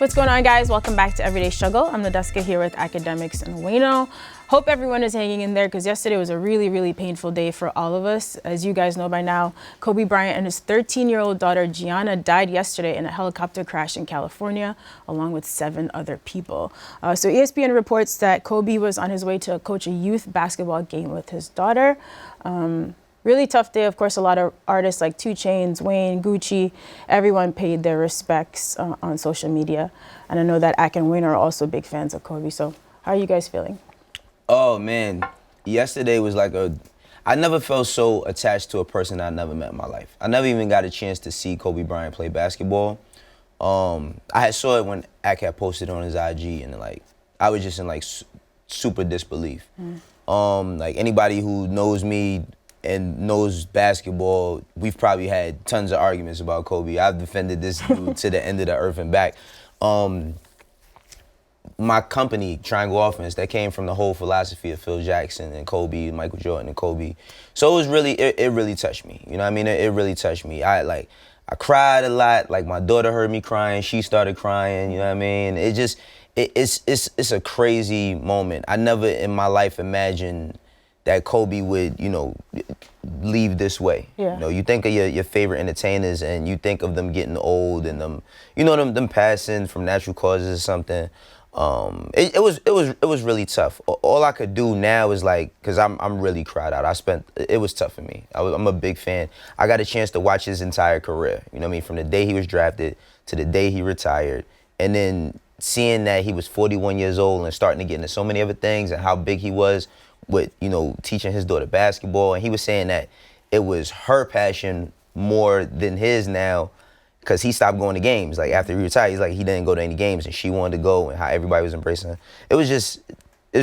What's going on, guys? Welcome back to Everyday Struggle. I'm Nadeska here with Akademiks and Wayno. Hope everyone is hanging in there because yesterday was a really, really painful day for all of us. As you guys know by now, Kobe Bryant and his 13-year-old daughter, Gianna, died yesterday in a helicopter crash in California, along with 7 other people. So ESPN reports that Kobe was on his way to coach a youth basketball game with his daughter. Really tough day. Of course, a lot of artists like 2 Chainz, Wayne, Gucci, everyone paid their respects on social media. And I know that Ak and Wayne are also big fans of Kobe. So how are you guys feeling? Oh, man. Yesterday was like I never felt so attached to a person I never met in my life. I never even got a chance to see Kobe Bryant play basketball. I had saw it when Ak had posted on his IG, and like I was just in like super disbelief. Like anybody who knows me and knows basketball, we've probably had tons of arguments about Kobe. I've defended this dude to the end of the earth and back. My company, Triangle Offense, that came from the whole philosophy of Phil Jackson and Kobe, Michael Jordan and Kobe. So it was really, it really touched me. You know what I mean? It really touched me. I cried a lot. Like my daughter heard me crying. She started crying. You know what I mean? It's a crazy moment. I never in my life imagined that Kobe would, you know, leave this way. Yeah. You know, you think of your favorite entertainers and you think of them getting old and them, you know, them passing from natural causes or something. It was really tough. All I could do now is like, cause I'm really cried out. It was tough for me. I'm a big fan. I got a chance to watch his entire career. You know what I mean? From the day he was drafted to the day he retired, and then seeing that he was 41 years old and starting to get into so many other things and how big he was with, you know, teaching his daughter basketball. And he was saying that it was her passion more than his now, because he stopped going to games. Like after he retired, he's like, he didn't go to any games and she wanted to go, and how everybody was embracing her. It's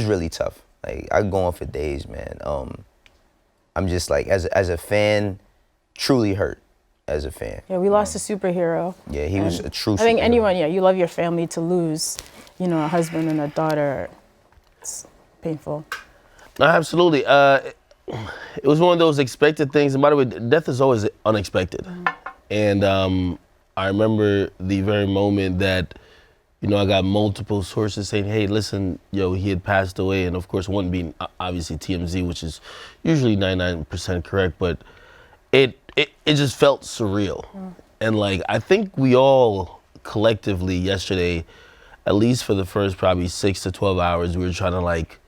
really tough. Like I could go on for days, man. I'm just like, as a fan, truly hurt as a fan. Yeah, we lost a superhero. Yeah, he was a true superhero. I think anyone, you love your family, to lose, you know, a husband and a daughter, it's painful. No, absolutely. It was one of those expected things. And by the way, death is always unexpected. And I remember the very moment that, you know, I got multiple sources saying, hey, listen, yo, he had passed away. And of course, one being obviously TMZ, which is usually 99% correct. But it just felt surreal. And like, I think we all collectively yesterday, at least for the first probably 6 to 12 hours, we were trying to like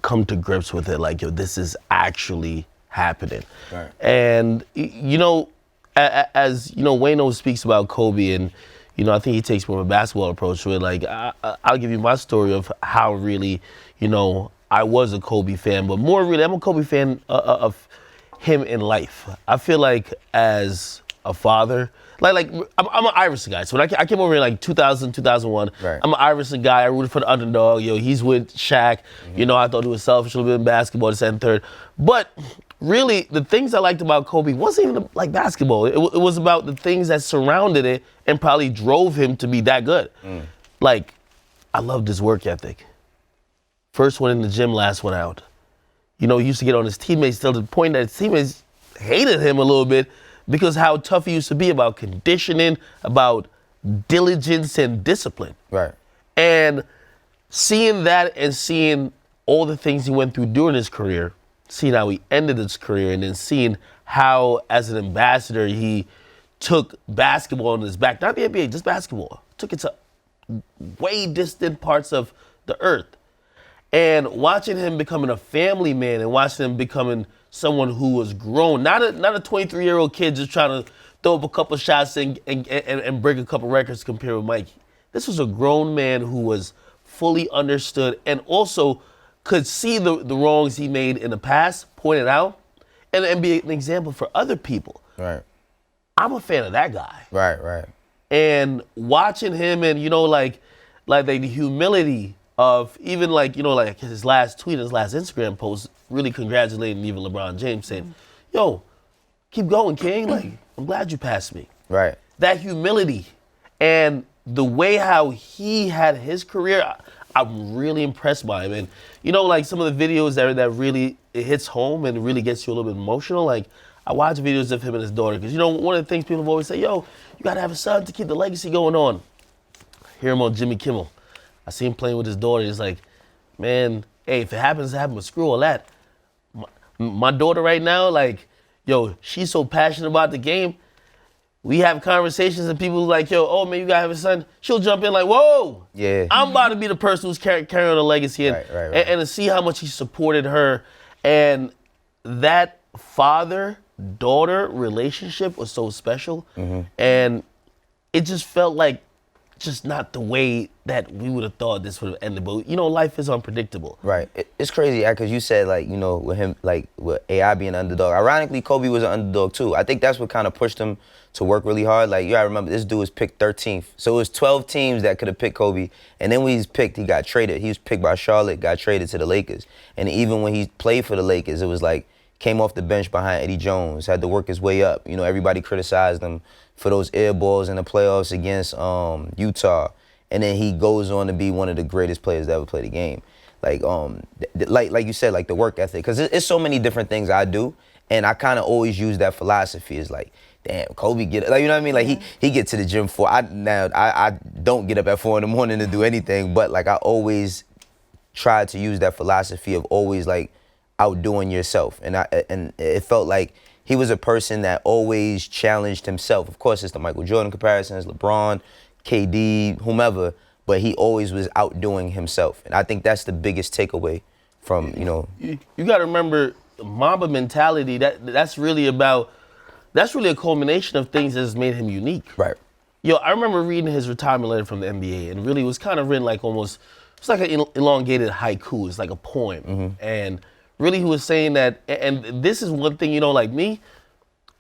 come to grips with it. Like, yo, this is actually happening. Right. And, you know, as you know, Wayno speaks about Kobe, and, you know, I think he takes more of a basketball approach to it. Like, I'll give you my story of how really, you know, I was a Kobe fan, but more really, I'm a Kobe fan of him in life. I feel like as a father, like I'm an Iverson guy. So when I came over in like 2000, 2001, right. I'm an Iverson guy. I rooted for the underdog. Yo, he's with Shaq. You know, I thought he was selfish a little bit in basketball, this and third. But really, the things I liked about Kobe wasn't even like basketball. It was about the things that surrounded it and probably drove him to be that good. Like, I loved his work ethic. First one in the gym, last one out. You know, he used to get on his teammates till the point that his teammates hated him a little bit because how tough he used to be about conditioning, about diligence and discipline. Right. And seeing that and seeing all the things he went through during his career, seeing how he ended his career, and then seeing how, as an ambassador, he took basketball in his back, not the NBA, just basketball, took it to way distant parts of the earth. And watching him becoming a family man and watching him becoming someone who was grown, not a 23-year-old kid just trying to throw up a couple shots and break a couple records compared with Mikey. This was a grown man who was fully understood and also could see the wrongs he made in the past, point it out, and be an example for other people. Right. I'm a fan of that guy. Right. And watching him and, you know, like the humility of even like, you know, like his last tweet, his last Instagram post, really congratulating even LeBron James, saying, yo, keep going, King. Like, I'm glad you passed me. Right. That humility and the way how he had his career, I'm really impressed by him. And, you know, like some of the videos that really, it hits home and really gets you a little bit emotional. Like, I watch videos of him and his daughter because, you know, one of the things people always say, yo, you got to have a son to keep the legacy going on. hear him on Jimmy Kimmel. I see him playing with his daughter. He's like, man, hey, if it happens, it happens, but screw all that. My daughter right now, like, yo, she's so passionate about the game. We have conversations and people like, yo, oh man, you gotta have a son. She'll jump in like, whoa, Yeah. I'm about to be the person who's carrying on the legacy. And, Right. and to see how much he supported her. And that father-daughter relationship was so special. And it just felt like just not the way that we would have thought this would have ended. But, you know, life is unpredictable. Right. It's crazy, because you said, like, you know, with him, like, with AI being an underdog. Ironically, Kobe was an underdog, too. I think that's what kind of pushed him to work really hard. Like, you gotta remember, this dude was picked 13th. So it was 12 teams that could have picked Kobe. And then when he's picked, he got traded. He was picked by Charlotte, got traded to the Lakers. And even when he played for the Lakers, it was like, came off the bench behind Eddie Jones, had to work his way up. You know, everybody criticized him for those air balls in the playoffs against Utah. And then he goes on to be one of the greatest players to ever play the game. Like, like you said, like the work ethic. Because it's so many different things I do. And I kind of always use that philosophy. It's like, damn, Kobe get it. Like, you know what I mean? Like, he get to the gym I don't get up at 4 a.m. to do anything. But, like, I always try to use that philosophy of always, like, outdoing yourself. And it felt like he was a person that always challenged himself. Of course, it's the Michael Jordan comparisons, LeBron, KD, whomever, but he always was outdoing himself. And I think that's the biggest takeaway from, you know. You got to remember, Mamba mentality, that's really a culmination of things that has made him unique. Right. Yo, I remember reading his retirement letter from the NBA, and really it was kind of written like almost, it's like an elongated haiku. It's like a poem. And really he was saying that, and this is one thing, you know, like me,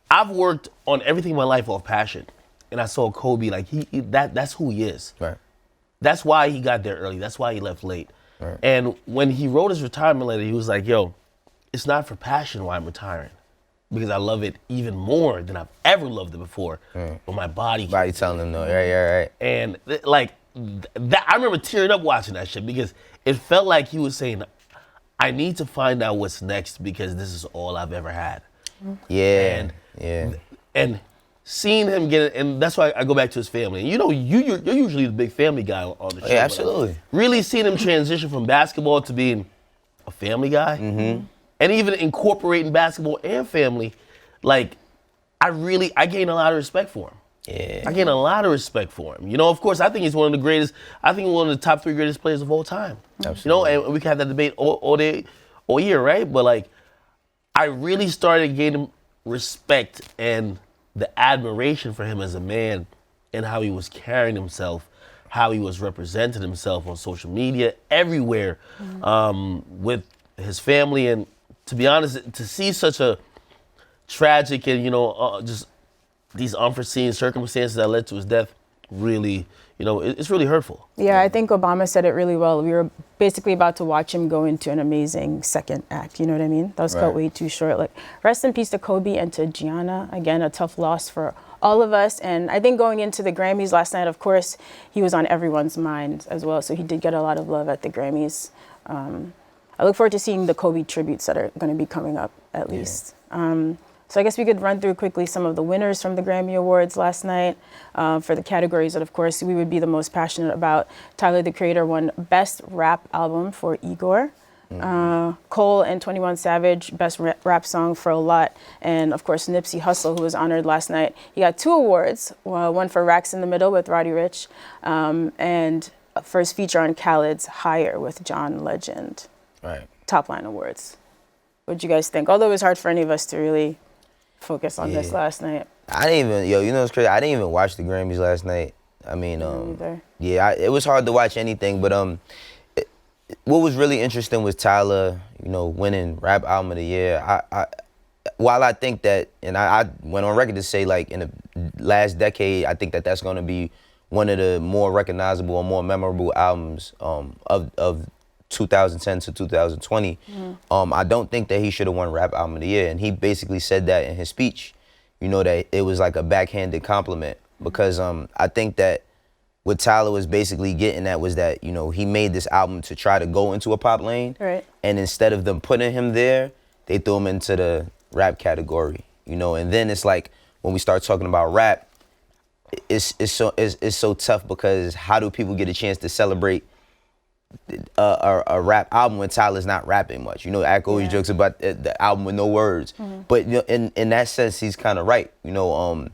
I've worked on everything in my life off passion. And I saw Kobe, like, that's who he is. Right. That's why he got there early. That's why he left late. Right. And when he wrote his retirement letter, he was like, yo, it's not for passion why I'm retiring. Because I love it even more than I've ever loved it before. But my body telling him no. Right. And like, that, I remember tearing up watching that shit because it felt like he was saying, I need to find out what's next because this is all I've ever had. Yeah. And seeing him get it, and that's why I go back to his family. And you know, you're usually the big family guy on the show. Yeah, absolutely. Really seeing him transition from basketball to being a family guy, and even incorporating basketball and family, like, I gain a lot of respect for him. Yeah. I gain a lot of respect for him. You know, of course, I think he's one of the greatest, I think one of the top 3 greatest players of all time. Absolutely. You know, and we can have that debate all day, all year, right? But, like, I really started gaining respect and the admiration for him as a man and how he was carrying himself, how he was representing himself on social media, everywhere, with his family. And to be honest, to see such a tragic and, you know, just these unforeseen circumstances that led to his death, really, you know, it's really hurtful. Yeah, I think Obama said it really well. We were basically about to watch him go into an amazing second act. You know what I mean? That was cut way too short. Like, rest in peace to Kobe and to Gianna. Again, a tough loss for all of us. And I think going into the Grammys last night, of course, he was on everyone's mind as well. So he did get a lot of love at the Grammys. I look forward to seeing the Kobe tributes that are going to be coming up, at least. So I guess we could run through quickly some of the winners from the Grammy Awards last night for the categories that, of course, we would be the most passionate about. Tyler, the Creator, won Best Rap Album for Igor. Cole and 21 Savage, Best Rap Song for A Lot. And, of course, Nipsey Hussle, who was honored last night. He got 2 awards, one for Racks in the Middle with Roddy Ricch, and first feature on Khaled's Higher with John Legend. Right. Top line awards. What'd you guys think? Although it was hard for any of us to really focus on this last night. I didn't even, you know what's crazy? I didn't even watch the Grammys last night. I mean, it was hard to watch anything, but what was really interesting was Tyler, you know, winning Rap Album of the Year. While I think that, and I went on record to say, like, in the last decade, I think that that's going to be one of the more recognizable and more memorable albums of 2010 to 2020. I don't think that he should have won Rap Album of the Year. And he basically said that in his speech, you know, that it was like a backhanded compliment. Because I think that what Tyler was basically getting at was that, you know, he made this album to try to go into a pop lane. Right. And instead of them putting him there, they threw him into the rap category, you know. And then it's like, when we start talking about rap, it's so tough because how do people get a chance to celebrate a rap album when Tyler's not rapping much? You know, Ak always jokes about the album with no words, but you know, in that sense, he's kind of right. You know,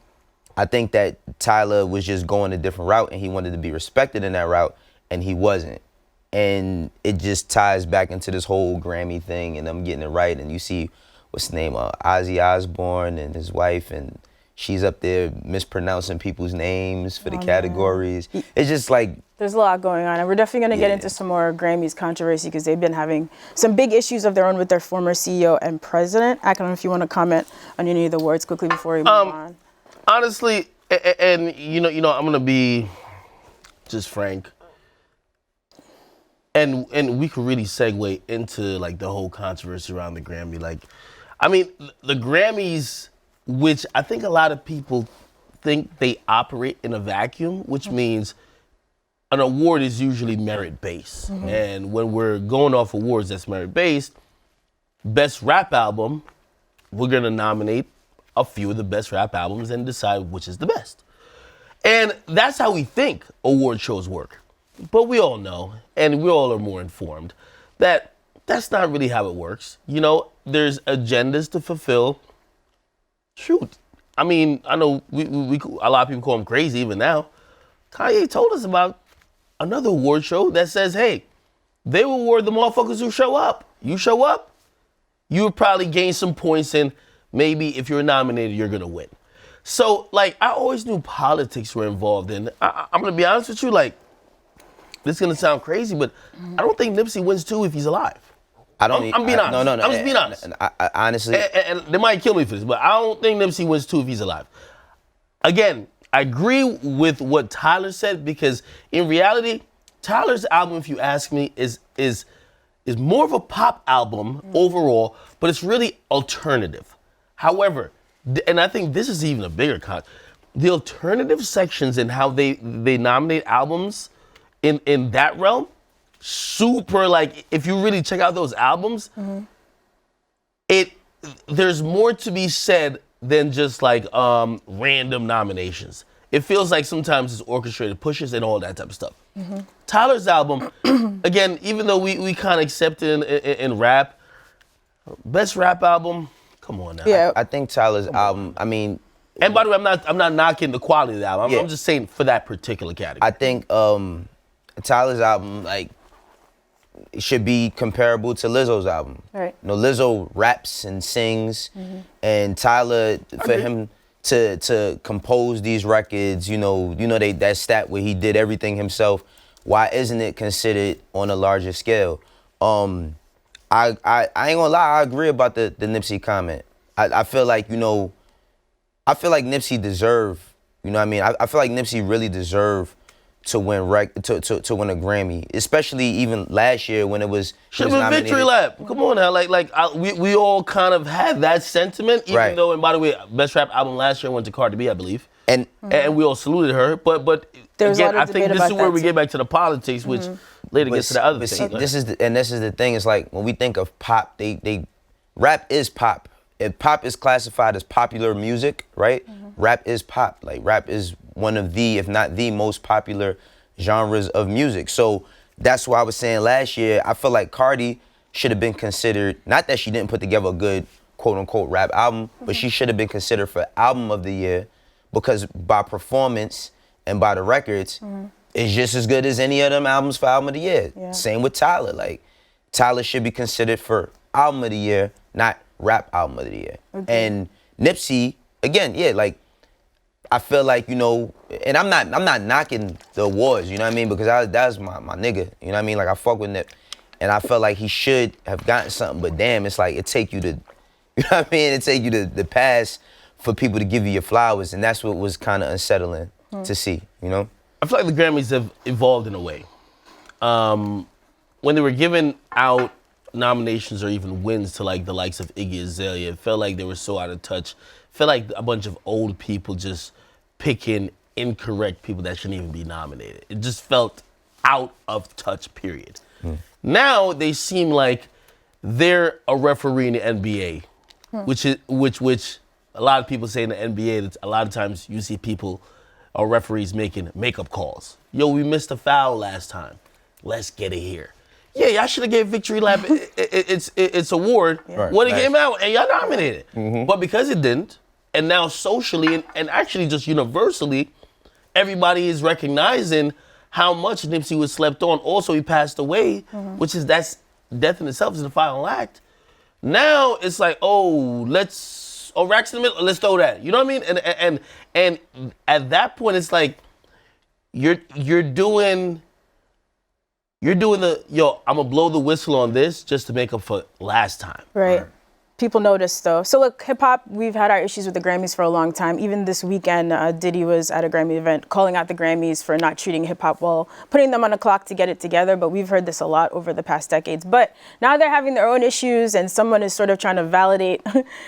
I think that Tyler was just going a different route, and he wanted to be respected in that route, and he wasn't. And it just ties back into this whole Grammy thing, and them getting it right. And you see, what's his name, Ozzy Osbourne and his wife, and she's up there mispronouncing people's names for the categories. Man. It's just like... There's a lot going on, and we're definitely going to get into some more Grammys controversy because they've been having some big issues of their own with their former CEO and president. I don't know if you want to comment on any of the words quickly before we move on. Honestly, and you know, I'm going to be just frank. And we could really segue into like the whole controversy around the Grammy. Like, I mean, the Grammys, which I think a lot of people think they operate in a vacuum, which means an award is usually merit-based. And when we're going off awards that's merit-based, best rap album, we're gonna nominate a few of the best rap albums and decide which is the best. And that's how we think award shows work. But we all know, and we all are more informed, that that's not really how it works. You know, there's agendas to fulfill. Shoot, I mean, I know we a lot of people call him crazy even now. Kanye told us about another award show that says, hey, they will award the motherfuckers who show up. You show up, you would probably gain some points, and maybe if you're nominated, you're gonna win. So, like, I always knew politics were involved in. I'm gonna be honest with you, like, this is gonna sound crazy, but I don't think Nipsey wins too if he's alive. I'm being honest. No. I'm just being honest. I honestly, and they might kill me for this, but I don't think Nipsey wins too if he's alive. Again, I agree with what Tyler said because in reality, Tyler's album, if you ask me, is more of a pop album overall, but it's really alternative. However, and I think this is even a bigger con, the alternative sections and how they nominate albums in that realm, super, like, if you really check out those albums, there's more to be said than just like random nominations. It feels like sometimes it's orchestrated pushes and all that type of stuff. Tyler's album, again, even though we kind of accept it in rap, best rap album, come on now. Yeah, I think Tyler's album, I mean... And by the way, I'm not knocking the quality of the album. I'm just saying for that particular category. I think Tyler's album, like, it should be comparable to Lizzo's album. Right. You know, Lizzo raps and sings, and Tyler, for him to compose these records, you know that stat where he did everything himself. Why isn't it considered on a larger scale? I ain't gonna lie, I agree about the Nipsey comment. I feel like, I feel like Nipsey deserved, you know what I mean? I feel like Nipsey really deserved to win to win a Grammy, especially even last year when it was should have been victory lap. Come on now, we all kind of had that sentiment, even though, and by the way, best rap album last year went to Cardi B, I believe, and we all saluted her. But again, I think this is where we get back to the politics, which later gets to the other thing. This is the thing. It's like when we think of pop, rap is pop. If pop is classified as popular music, right? Rap is pop. Like, rap is one of the, if not the most popular genres of music. So that's why I was saying last year, I feel like Cardi should have been considered, not that she didn't put together a good quote unquote rap album, but she should have been considered for album of the year because by performance and by the records, it's just as good as any of them albums for album of the year. Yeah. Same with Tyler. Like, Tyler should be considered for album of the year, not rap album of the year. And Nipsey, again, like, I feel like, and I'm not knocking the awards, you know what I mean? Because that's my nigga, you know what I mean? Like, I fuck with Nip, and I felt like he should have gotten something, but damn, it's like, it take you to, you know what I mean? It take you to the past for people to give you your flowers, and that's what was kind of unsettling to see, you know? I feel like the Grammys have evolved in a way. When they were giving out nominations or even wins to like the likes of Iggy Azalea, it felt like they were so out of touch. Felt like a bunch of old people just picking incorrect people that shouldn't even be nominated. It just felt out of touch, period. Now they seem like they're a referee in the NBA, which a lot of people say in the NBA that a lot of times you see people or referees making makeup calls. Yo, we missed a foul last time. Let's get it here. Yeah, y'all should have gave Victory Lap its award when it came out, and y'all nominated it. But because it didn't, and now socially and actually just universally, everybody is recognizing how much Nipsey was slept on. Also, he passed away, that's death in itself is the final act. Now it's like, racks in the middle, let's throw that. You know what I mean? And at that point, it's like you're doing the I'm gonna blow the whistle on this just to make up for last time. Right. People notice though. So look, hip hop, we've had our issues with the Grammys for a long time. Even this weekend, Diddy was at a Grammy event calling out the Grammys for not treating hip hop well, putting them on a clock to get it together. But we've heard this a lot over the past decades. But now they're having their own issues, and someone is sort of trying to validate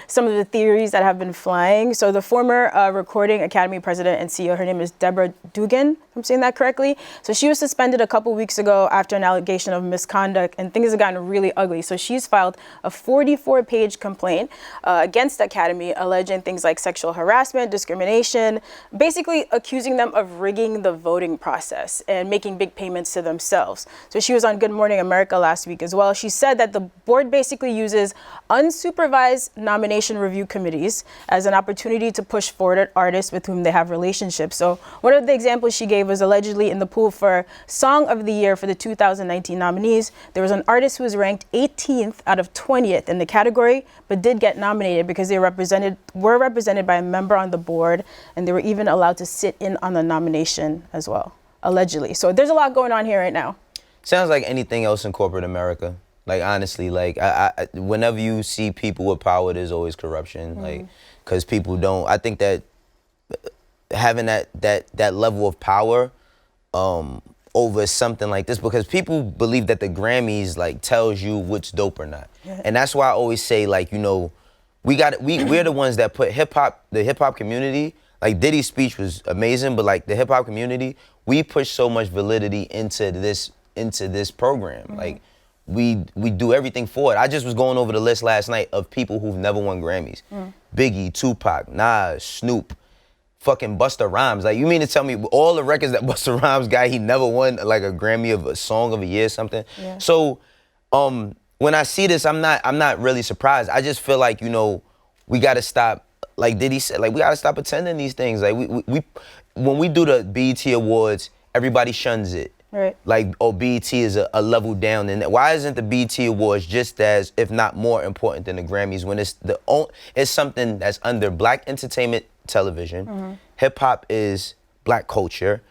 some of the theories that have been flying. So the former Recording Academy president and CEO, her name is Deborah Dugan, if I'm saying that correctly. So she was suspended a couple weeks ago after an allegation of misconduct, and things have gotten really ugly. So she's filed a 44-page complaint against the Academy, alleging things like sexual harassment, discrimination, basically accusing them of rigging the voting process and making big payments to themselves. So she was on Good Morning America last week as well. She said that the board basically uses unsupervised nomination review committees as an opportunity to push forward artists with whom they have relationships. So one of the examples she gave was allegedly in the pool for Song of the Year for the 2019 nominees. There was an artist who was ranked 18th out of 20th in the category, but did get nominated because they were represented by a member on the board, and they were even allowed to sit in on the nomination as well, allegedly. So there's a lot going on here right now. Sounds like anything else in corporate America. Like, honestly, like, I whenever you see people with power, there's always corruption. Like, because people don't, I think that having that level of power over something like this, because people believe that the Grammys like tells you what's dope or not. And that's why I always say, like, you know, we're the ones that put the hip hop community, like Diddy's speech was amazing, but like the hip hop community, we push so much validity into this program. Like we do everything for it. I just was going over the list last night of people who've never won Grammys. Biggie, Tupac, Nas, Snoop, fucking Busta Rhymes. Like, you mean to tell me all the records that Busta Rhymes got, he never won like a Grammy of a song of a year or something? So when I see this, I'm not really surprised. I just feel like, you know, we gotta stop, like Diddy said, like we gotta stop attending these things. Like we when we do the BET Awards, everybody shuns it. Right. Like, BET is a level down. And why isn't the BET Awards just as, if not more important than the Grammys, when it's something that's under Black entertainment television, hip hop is Black culture,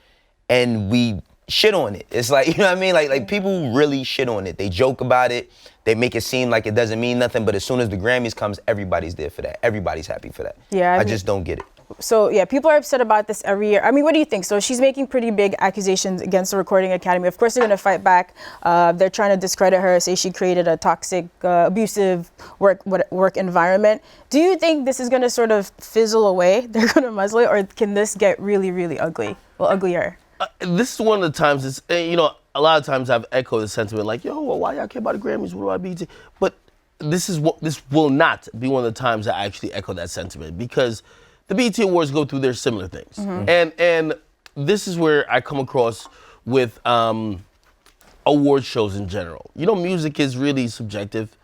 and we shit on it. It's like, you know what I mean? Like people really shit on it. They joke about it. They make it seem like it doesn't mean nothing, but as soon as the Grammys comes, everybody's there for that. Everybody's happy for that. Yeah, I just don't get it. So yeah, people are upset about this every year. I mean, what do you think? So she's making pretty big accusations against the Recording Academy. Of course, they're going to fight back. They're trying to discredit her, say she created a toxic, abusive work environment. Do you think this is going to sort of fizzle away? They're going to muzzle it, or can this get really, really ugly? Well, uglier. This is one of the times, it's, you know, a lot of times I've echoed the sentiment like, yo, well, why y'all care about the Grammys? What do I BET? But this will not be one of the times I actually echo that sentiment, because the BET Awards go through their similar things. And this is where I come across with award shows in general. You know, music is really subjective.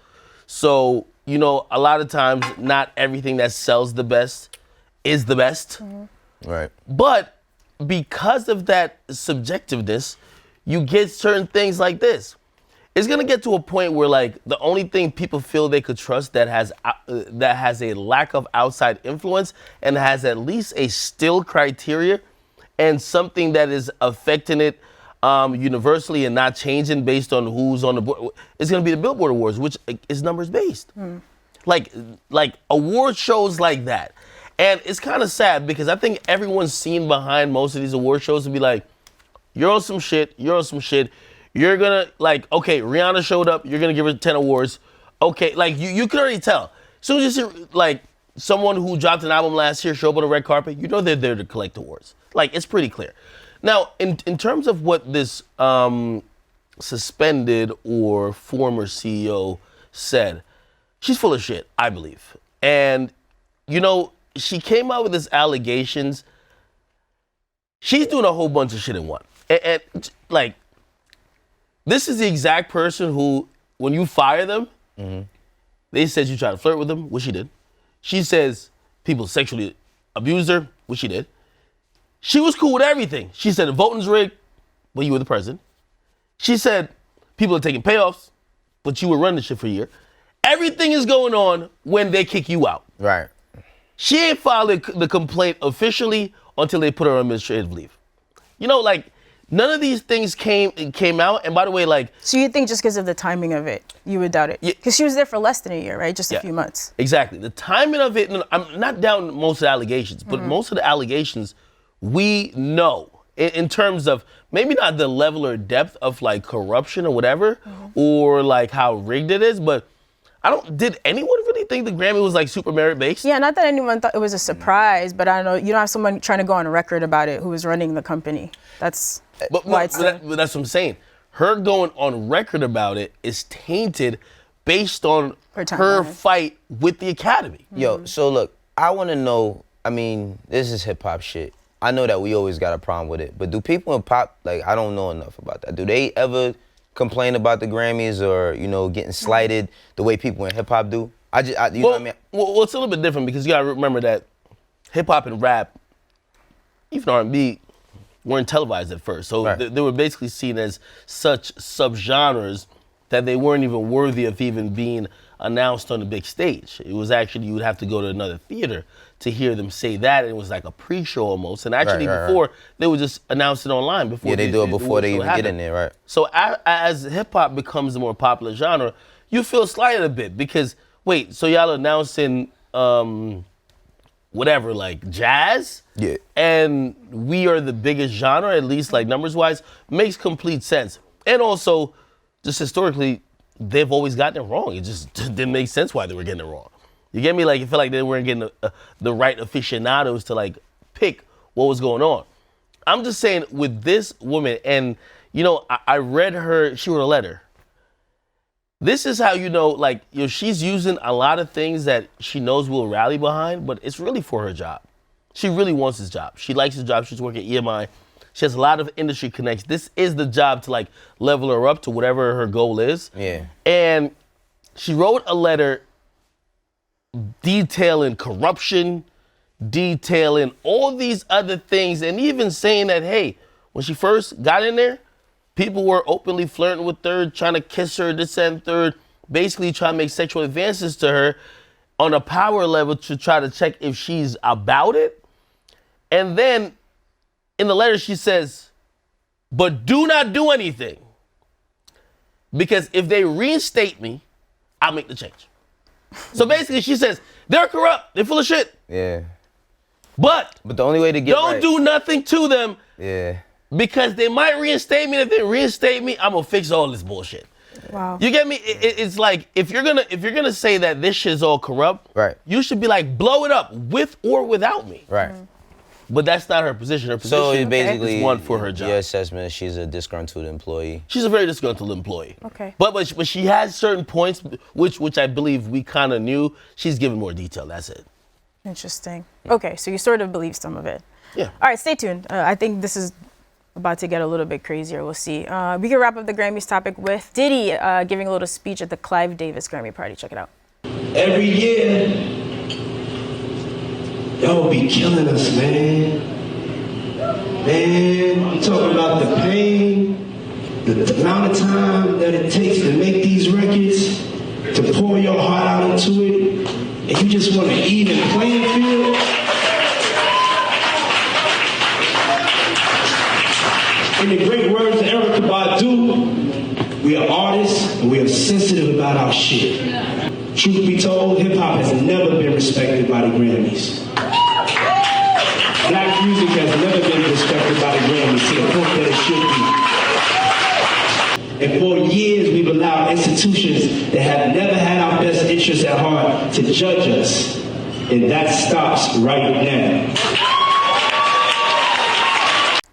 So, you know, a lot of times not everything that sells the best is the best. Right. But because of that subjectiveness, you get certain things like this. It's gonna get to a point where, like, the only thing people feel they could trust that has a lack of outside influence and has at least a still criteria and something that is affecting it universally and not changing based on who's on the board, it's gonna be the Billboard Awards, which is numbers based. Like award shows like that. And it's kind of sad because I think everyone's seen behind most of these award shows to be like, you're on some shit, you're on some shit. You're gonna, like, okay, Rihanna showed up, you're gonna give her 10 awards. Okay, like, you can already tell. As soon as you see, like, someone who dropped an album last year show up on the red carpet, you know they're there to collect awards. Like, it's pretty clear. Now, in terms of what this suspended or former CEO said, she's full of shit, I believe. And, you know, she came out with these allegations. she's doing a whole bunch of shit in one. And like, this is the exact person who, when you fire them, they said you tried to flirt with them, which she did. She says people sexually abused her, which she did. She was cool with everything. She said the voting's rigged, but you were the president. She said people are taking payoffs, but you were running the shit for a year. Everything is going on when they kick you out. Right. She ain't filed the complaint officially until they put her on administrative leave. You know, like, none of these things came out. And by the way, like... So you think just because of the timing of it, you would doubt it? Because she was there for less than a year, right? Just a few months. Exactly. The timing of it, I'm not down most of the allegations, but most of the allegations we know in terms of maybe not the level or depth of like corruption or whatever, or like how rigged it is, but did anyone really think the Grammy was like super merit based? Yeah, not that anyone thought it was a surprise, but I don't know, you don't have someone trying to go on record about it who was running the company. That's why it's... But that's what I'm saying. Her going on record about it is tainted based on her fight with the Academy. Yo, so look, I want to know, I mean, this is hip hop shit. I know that we always got a problem with it, but do people in pop, like, I don't know enough about that. Do they ever complain about the Grammys or, you know, getting slighted the way people in hip hop do? You know what I mean? Well, it's a little bit different because you gotta remember that hip hop and rap, even R&B, weren't televised at first. So they were basically seen as such subgenres that they weren't even worthy of even being announced on the big stage. It was actually, you would have to go to another theater to hear them say that. And it was like a pre-show almost. And actually before, they would just announce it online. Before they do it before they even get in there, right? So as hip-hop becomes a more popular genre, you feel slighted a bit because, wait, so y'all announcing whatever, like jazz? Yeah. And we are the biggest genre, at least like numbers-wise, makes complete sense. And also, just historically, they've always gotten it wrong. It just didn't make sense why they were getting it wrong. You get me? Like, it felt like they weren't getting the right aficionados to like pick what was going on. I'm just saying with this woman, and you know, I read her, she wrote a letter. This is how you know, like, you know, she's using a lot of things that she knows will rally behind, but it's really for her job. She really wants this job. She likes the job. She's working at EMI. She has a lot of industry connects. This is the job to like level her up to whatever her goal is. Yeah. And she wrote a letter detailing corruption, detailing all these other things, and even saying that, hey, when she first got in there, people were openly flirting with her, trying to kiss her, this and third, basically trying to make sexual advances to her on a power level to try to check if she's about it. And then in the letter she says, but do not do anything, because if they reinstate me, I'll make the change. So basically she says, they're corrupt, they're full of shit. Yeah. But the only way to get don't do nothing to them. Yeah. Because they might reinstate me. If they reinstate me, I'm gonna fix all this bullshit. Wow. You get me? It's like if you're gonna say that this shit's all corrupt, right? You should be like, blow it up with or without me. Right. But that's not her position. Her position so basically is one for her job. Your assessment is she's a disgruntled employee. She's a very disgruntled employee. Okay. But she has certain points which I believe we kind of knew. She's given more detail. That's it. Interesting. Okay, so you sort of believe some of it. Yeah. All right, stay tuned. I think this is about to get a little bit crazier. We'll see. We can wrap up the Grammys topic with Diddy giving a little speech at the Clive Davis Grammy party. Check it out. Every year, y'all be killing us, man. Man, you talking about the pain, the amount of time that it takes to make these records, to pour your heart out into it, and you just want an even playing field? In the great words of Erykah Badu, we are artists and we are sensitive about our shit. Truth be told, hip-hop has never been respected by the Grammys. Black music has never been respected by the Grammys to the point that it should be. And for years, we've allowed institutions that have never had our best interests at heart to judge us. And that stops right now.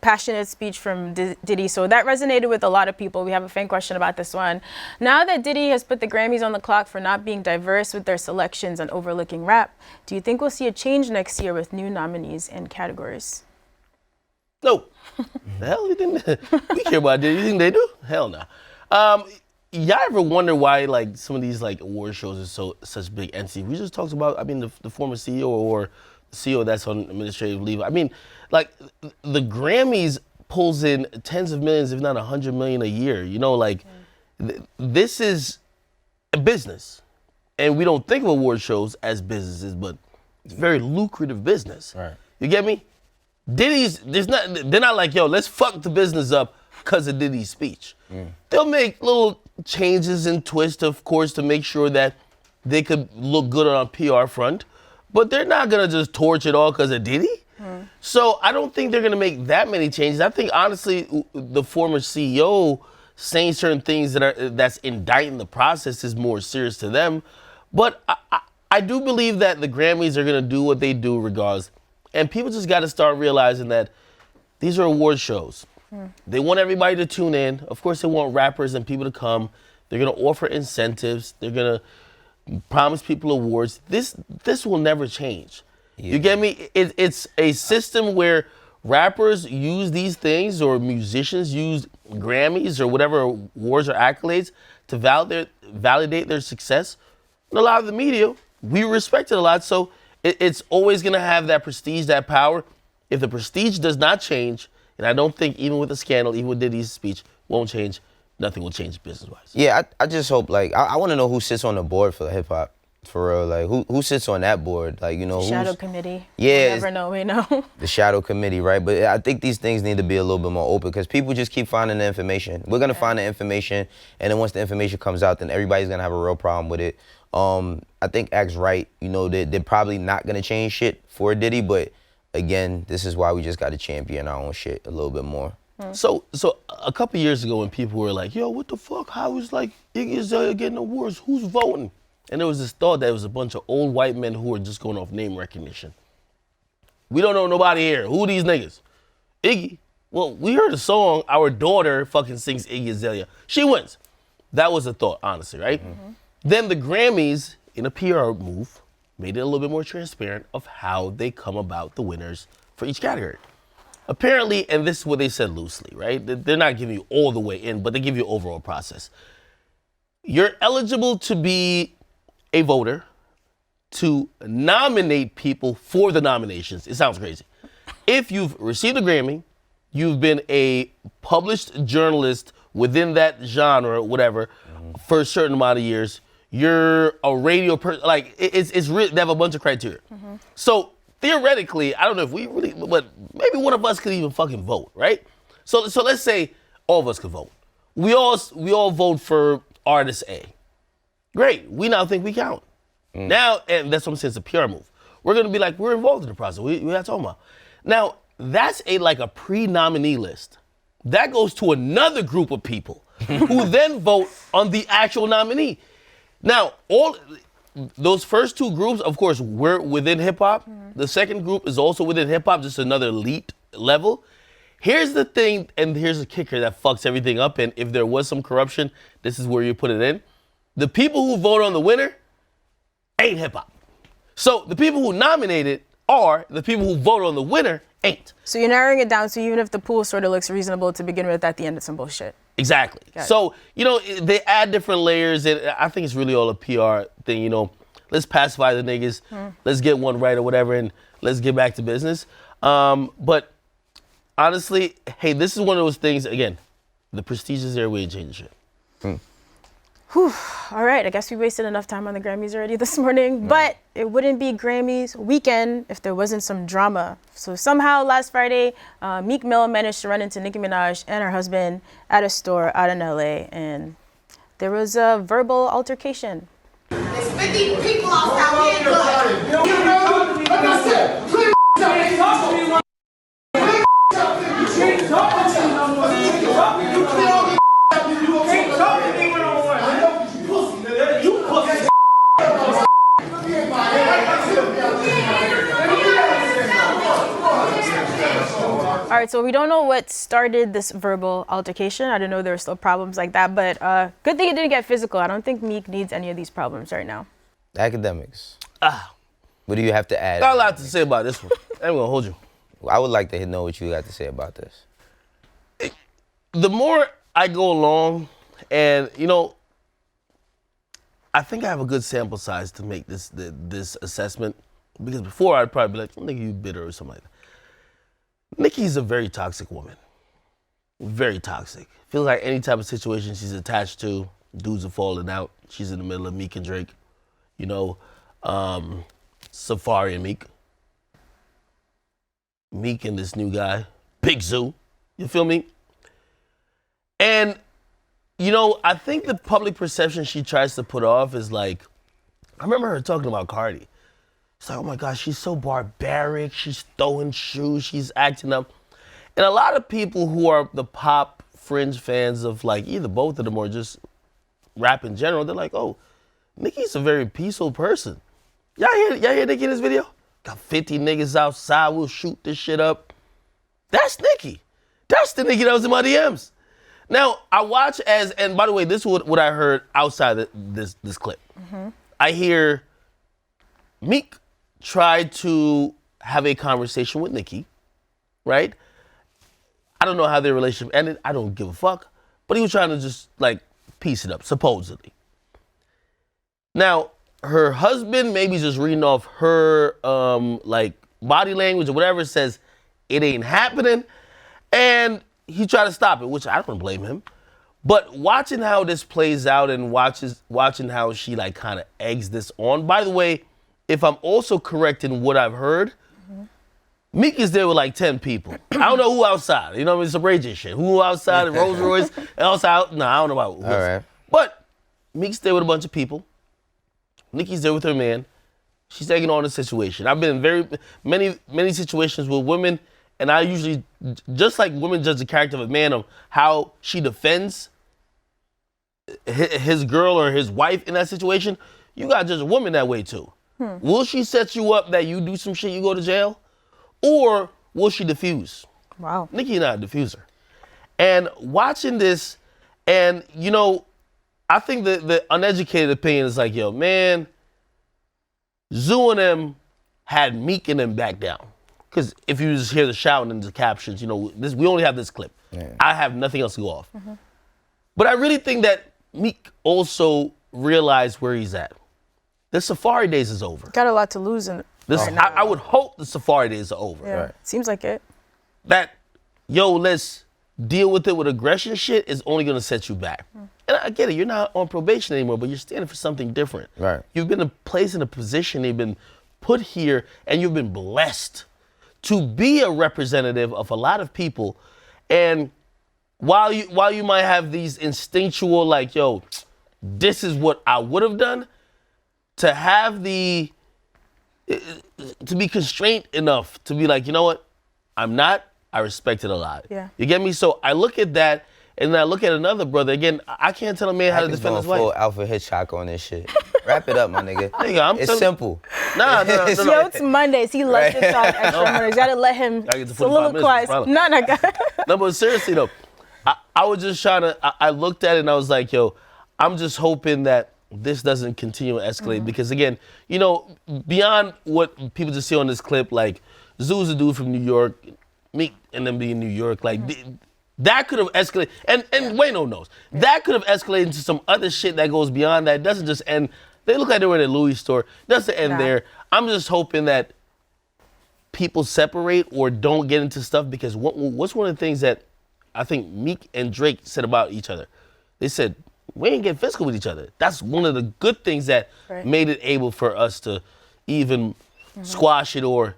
Passionate speech from Diddy. So that resonated with a lot of people. We have a fan question about this one. Now that Diddy has put the Grammys on the clock for not being diverse with their selections and overlooking rap, do you think we'll see a change next year with new nominees and categories? No. The hell you think we care about Diddy? You think they do? Hell no. Y'all ever wonder why like some of these like award shows are such big entities? We just talked about, I mean, the former CEO or the CEO that's on administrative leave. I mean, like the Grammys pulls in tens of millions, if not 100 million a year. You know, like this is a business, and we don't think of award shows as businesses, but it's very lucrative business. Right. You get me? They're not like, yo, let's fuck the business up because of Diddy's speech. They'll make little changes and twists, of course, to make sure that they could look good on a PR front, but they're not gonna just torch it all because of Diddy. So I don't think they're gonna make that many changes. I think honestly, the former CEO saying certain things that's indicting the process is more serious to them. But I do believe that the Grammys are gonna do what they do regardless. And people just gotta start realizing that these are award shows. They want everybody to tune in. Of course, they want rappers and people to come. They're gonna offer incentives. They're gonna promise people awards. This will never change. You get me? It's a system where rappers use these things, or musicians use Grammys or whatever awards or accolades to validate their success. And a lot of the media, we respect it a lot. So it's always gonna have that prestige, that power. If the prestige does not change, and I don't think even with the scandal, even with Diddy's speech, won't change, nothing will change business-wise. Yeah, I just hope, like, I want to know who sits on the board for the hip-hop, for real. Like, who sits on that board? Like, you know, Shadow committee. Yeah. We'll never know, we know. The shadow committee, right? But I think these things need to be a little bit more open because people just keep finding the information. We're going to find the information, and then once the information comes out, then everybody's going to have a real problem with it. I think Act's right. You know, they're probably not going to change shit for Diddy, but again, this is why we just got to champion our own shit a little bit more. So a couple years ago when people were like, yo, what the fuck? How is like Iggy Azalea getting awards? Who's voting? And there was this thought that it was a bunch of old white men who were just going off name recognition. We don't know nobody here. Who are these niggas? Iggy. Well, we heard a song, our daughter fucking sings Iggy Azalea. She wins. That was a thought, honestly, right? Then the Grammys, in a PR move, made it a little bit more transparent of how they come about the winners for each category. Apparently, and this is what they said loosely, right? They're not giving you all the way in, but they give you overall process. You're eligible to be a voter to nominate people for the nominations. It sounds crazy. If you've received a Grammy, you've been a published journalist within that genre, whatever, for a certain amount of years, you're a radio person, like it's really, they have a bunch of criteria. So theoretically, I don't know if we really, but maybe one of us could even fucking vote, right? So let's say all of us could vote. We all vote for artist A. Great, we now think we count. Now, and that's what I'm saying, it's a PR move. We're gonna be like, we're involved in the process, we're not talking about. Now, that's like a pre-nominee list. That goes to another group of people who then vote on the actual nominee. Now, all those first two groups, of course, were within hip hop. The second group is also within hip hop, just another elite level. Here's the thing, and here's the kicker that fucks everything up. And if there was some corruption, this is where you put it in. The people who vote on the winner ain't hip hop. So the people who nominated are the people who vote on the winner ain't. So you're narrowing it down, so even if the pool sort of looks reasonable to begin with, at the end it's some bullshit. Exactly. So, you know, they add different layers, and I think it's really all a PR thing, you know. Let's pacify the niggas, let's get one right or whatever, and let's get back to business. But honestly, hey, this is one of those things, again, the prestige is there, we ain't changing shit. Whew. All right, I guess we wasted enough time on the Grammys already this morning, but it wouldn't be Grammys weekend if there wasn't some drama. So somehow last Friday, Meek Mill managed to run into Nicki Minaj and her husband at a store out in LA, and there was a verbal altercation. There's 50 people outside here. Like I said, clear up. All right, so we don't know what started this verbal altercation. I didn't know there were still problems like that, but good thing it didn't get physical. I don't think Meek needs any of these problems right now. Akademiks. What do you have to add? Got a lot to say about this one. I'm gonna hold you. I would like to know what you got to say about this. The more I go along, and I think I have a good sample size to make this assessment, because before I'd probably be like, "Nigga, you bitter" or something like that. Nicki's a very toxic woman. Very toxic. Feels like any type of situation she's attached to, dudes are falling out. She's in the middle of Meek and Drake. Safari and Meek. Meek and this new guy, Big Zoo. You feel me? And, I think the public perception she tries to put off is like, I remember her talking about Cardi. It's like, oh my gosh, she's so barbaric. She's throwing shoes. She's acting up. And a lot of people who are the pop fringe fans of like either both of them or just rap in general, they're like, oh, Nicki's a very peaceful person. Y'all hear Nicki in this video? Got 50 niggas outside, we'll shoot this shit up. That's Nicki. That's the Nicki that was in my DMs. Now, I watch and by the way, this is what I heard outside of this clip. Mm-hmm. I hear Meek tried to have a conversation with Nicki, right? I don't know how their relationship ended. I don't give a fuck. But he was trying to just, piece it up, supposedly. Now, her husband maybe just reading off her, body language or whatever, says it ain't happening. And he tried to stop it, which I don't blame him. But watching how this plays out and watching how she, kind of eggs this on. By the way, if I'm also correct in what I've heard, Meek is there with 10 people. I don't know who outside. You know what I mean? Some Ray J shit. Who outside in Rolls Royce? Else out? No, I don't know about who. All right. But Meek's there with a bunch of people. Nicki's there with her man. She's taking on the situation. I've been in very many situations with women, and I usually, just like women judge the character of a man of how she defends his girl or his wife in that situation, you gotta judge a woman that way too. Will she set you up that you do some shit, you go to jail? Or will she diffuse? Wow. Nicki not a diffuser. And watching this, and I think the uneducated opinion is like, yo, man, Zoo and them had Meek and them back down. Because if you just hear the shouting and the captions, we only have this clip. Yeah. I have nothing else to go off. Mm-hmm. But I really think that Meek also realized where he's at. The Safari days is over. Got a lot to lose in right now. I would hope the Safari days are over. Yeah, right. Seems like it. That, let's deal with it with aggression shit is only going to set you back. And I get it, you're not on probation anymore, but you're standing for something different. Right. You've been placed in a position, you've been put here, and you've been blessed to be a representative of a lot of people. And while you might have these instinctual, this is what I would have done, to have to be constrained enough to be like, you know what, I'm not, I respect it a lot. Yeah. You get me? So I look at that, and then I look at another brother. Again, I can't tell a man how to defend his wife. Full Alpha Hitchcock on this shit. Wrap it up, my nigga. It's simple. Nah. Yo, it's Mondays. He loves to talk extra Mondays. You gotta let him soliloquize. No, but seriously though, I was just trying to, I looked at it and I was like, yo, I'm just hoping that this doesn't continue to escalate because again, beyond what people just see on this clip, Zoo's a dude from New York, Meek and them being New York, that could have escalated, and Wayno knows, that could have escalated into some other shit that goes beyond that. It doesn't just end, they look like they were in a Louis store, it doesn't end there. I'm just hoping that people separate or don't get into stuff because what's one of the things that I think Meek and Drake said about each other? They said, we ain't get physical with each other. That's one of the good things that made it able for us to even squash it or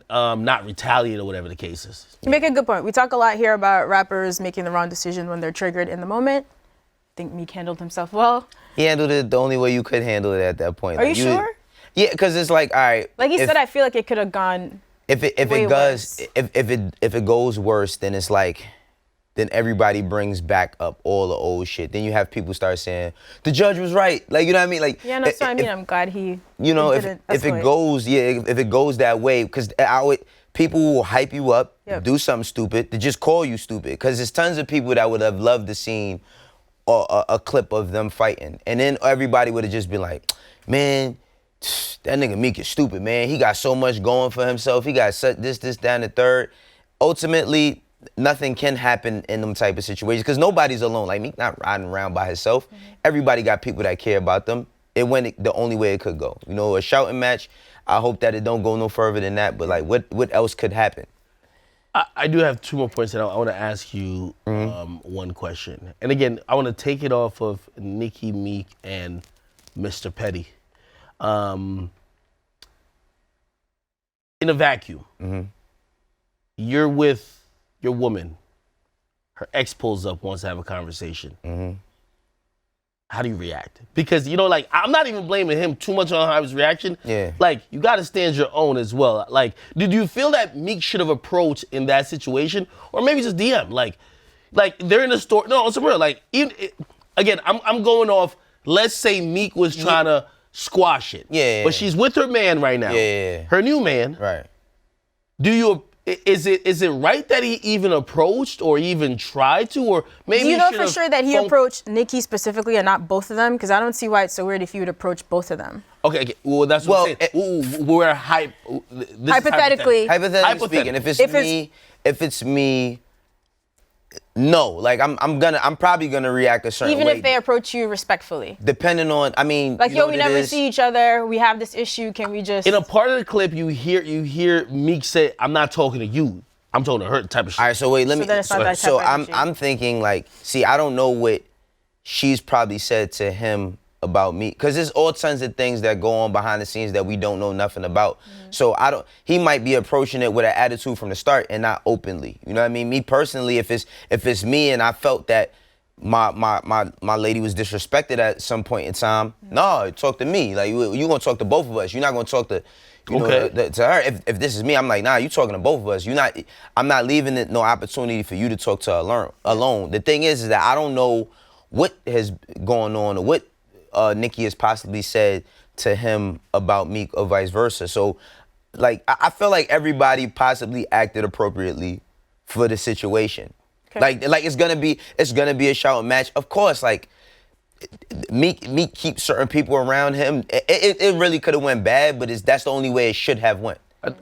not retaliate or whatever the case is. You make a good point. We talk a lot here about rappers making the wrong decision when they're triggered in the moment. I think Meek handled himself well. He handled it the only way you could handle it at that point. Are you sure? Yeah, because it's all right. Like he said, I feel like it could have gone if it goes worse, then it's then everybody brings back up all the old shit. Then you have people start saying, the judge was right. You know what I mean? Yeah, that's what I mean. I'm glad he if it goes that way, because people will hype you up, do something stupid, to just call you stupid. Because there's tons of people that would have loved to seen a clip of them fighting. And then everybody would have just been like, man, that nigga Meek is stupid, man. He got so much going for himself. He got this, down the third. Ultimately, nothing can happen in them type of situations because nobody's alone. Like, Meek not riding around by himself. Everybody got people that care about them. It went the only way it could go. You know, a shouting match, I hope that it don't go no further than that, but like, what else could happen? I do have 2 more points that I want to ask you one question. And again, I want to take it off of Nicki, Meek, and Mr. Petty. In a vacuum, you're with your woman, her ex pulls up, wants to have a conversation. How do you react? Because, you know, like, I'm not even blaming him too much on how his reaction. Yeah. Like, you got to stand your own as well. Like, did you feel that Meek should have approached in that situation? Or maybe just DM? Like they're in the store. No, it's real. Like, again, I'm going off, let's say Meek was trying to squash it. Yeah. But she's with her man right now. Yeah. Her new man. Right. Is it right that he even approached or even tried to, or maybe Do you know for sure that he approached Nicki specifically and not both of them? Because I don't see why it's so weird if you would approach both of them. Okay. Well, that's what I'm saying. We're Hypothetically speaking, if it's me, no. Like, I'm probably gonna react a certain way. Even if they approach you respectfully. Depending on, I mean, like, you know yo, we never see each other. We have this issue. Can we just? In a part of the clip, you hear Meek say, "I'm not talking to you. I'm talking to her." Type of shit. All right, so wait, let me. then it's not that type So of energy. I'm thinking, like, see, I don't know what she's probably said to him about me, because there's all tons of things that go on behind the scenes that we don't know nothing about. So he might be approaching it with an attitude from the start and not openly. You know what I mean? Me personally, if it's me and I felt that my lady was disrespected at some point in time, no, talk to me. Like, you gonna talk to both of us. You're not gonna talk to to her. If this is me, I'm like, nah, you talking to both of us. I'm not leaving it no opportunity for you to talk to her alone. The thing is that I don't know what has gone on or what Nicki has possibly said to him about Meek or vice versa. So, like, I feel like everybody possibly acted appropriately for the situation. Okay. Like it's gonna be a shouting match. Of course, like, Meek keeps certain people around him. It really could have went bad, but that's the only way it should have went.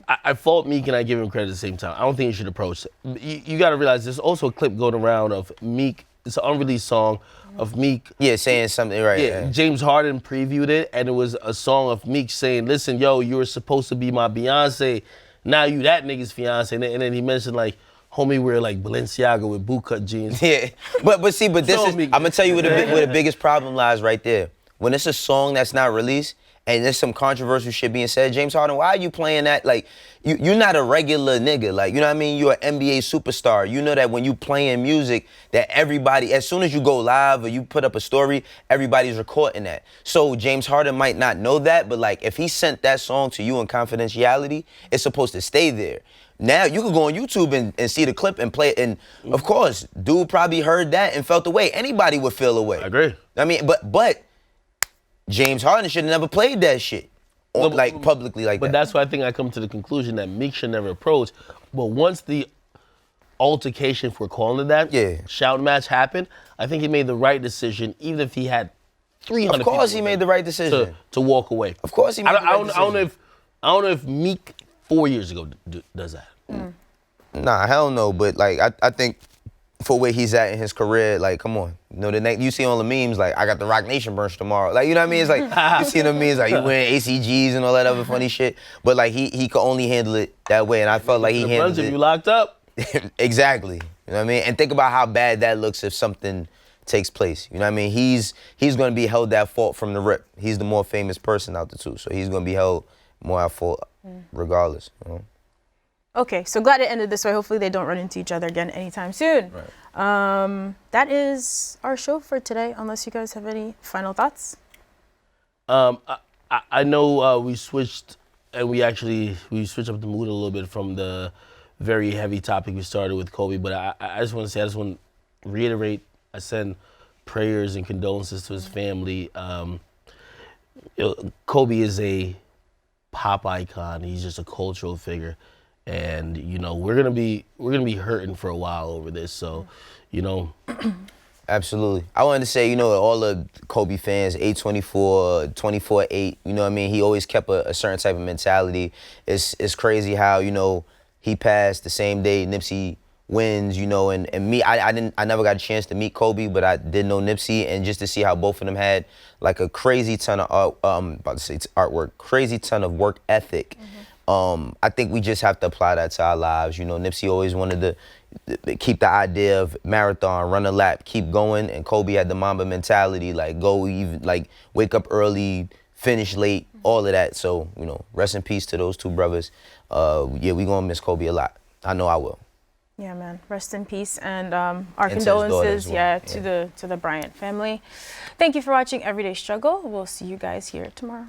I fault Meek and I give him credit at the same time. I don't think he should approach it. You got to realize there's also a clip going around of Meek. It's an unreleased song of Meek. Yeah, saying something, right. Yeah, James Harden previewed it, and it was a song of Meek saying, listen, yo, you were supposed to be my Beyonce. Now you that nigga's fiance. And then he mentioned, like, homie wear, like, Balenciaga with bootcut jeans. Yeah, but this is, I'm going to tell you where the biggest problem lies right there. When it's a song that's not released, and there's some controversial shit being said, James Harden, why are you playing that? Like, you're not a regular nigga. Like, you know what I mean? You're an NBA superstar. You know that when you playing music, that everybody, as soon as you go live or you put up a story, everybody's recording that. So James Harden might not know that, but, like, if he sent that song to you in confidentiality, it's supposed to stay there. Now, you could go on YouTube and see the clip and play it, and, of course, dude probably heard that and felt the way. Anybody would feel a way. I agree. I mean, but James Harden should have never played that shit, publicly like that. But that's why I think I come to the conclusion that Meek should never approach. But once the altercation, if we're calling it that, shout match happened, I think he made the right decision, even if he had 300 Of course he made the right decision. To walk away. Of course he made the right decision. I don't know if Meek 4 years ago does that. Nah, hell no. But, like, I think for where he's at in his career, like, come on. You know, you see all the memes, like, I got the Rock Nation brunch tomorrow. Like, you know what I mean? It's like, you see the memes, like, you wearing ACGs and all that other funny shit. But, like, he could only handle it that way. And I felt like he handled it. You locked up? Exactly. You know what I mean? And think about how bad that looks if something takes place. You know what I mean? He's going to be held at fault from the rip. He's the more famous person out the two. So he's going to be held more at fault regardless. You know? Okay, so glad it ended this way. Hopefully they don't run into each other again anytime soon. Right. That is our show for today, unless you guys have any final thoughts. I know we switched, and we switched up the mood a little bit from the very heavy topic we started with Kobe, but I just want to reiterate, I send prayers and condolences to his family. Kobe is a pop icon. He's just a cultural figure. And, you know, we're gonna be hurting for a while over this. So, you know, Absolutely. I wanted to say, you know, all the Kobe fans, 824, 24-8, you know what I mean? He always kept a certain type of mentality. It's crazy how, you know, he passed the same day Nipsey wins, you know, and me, I never got a chance to meet Kobe, but I did know Nipsey, and just to see how both of them had like a crazy ton of about to say it's artwork, crazy ton of work ethic. I think we just have to apply that to our lives. You know, Nipsey always wanted to keep the idea of marathon, run a lap, keep going, and Kobe had the Mamba mentality, like go even, like wake up early, finish late, all of that. So, you know, rest in peace to those two brothers. Yeah, we gonna miss Kobe a lot. I know I will. Yeah, man. Rest in peace, and our And to his daughter condolences, as well. to the Bryant family. Thank you for watching Everyday Struggle. We'll see you guys here tomorrow.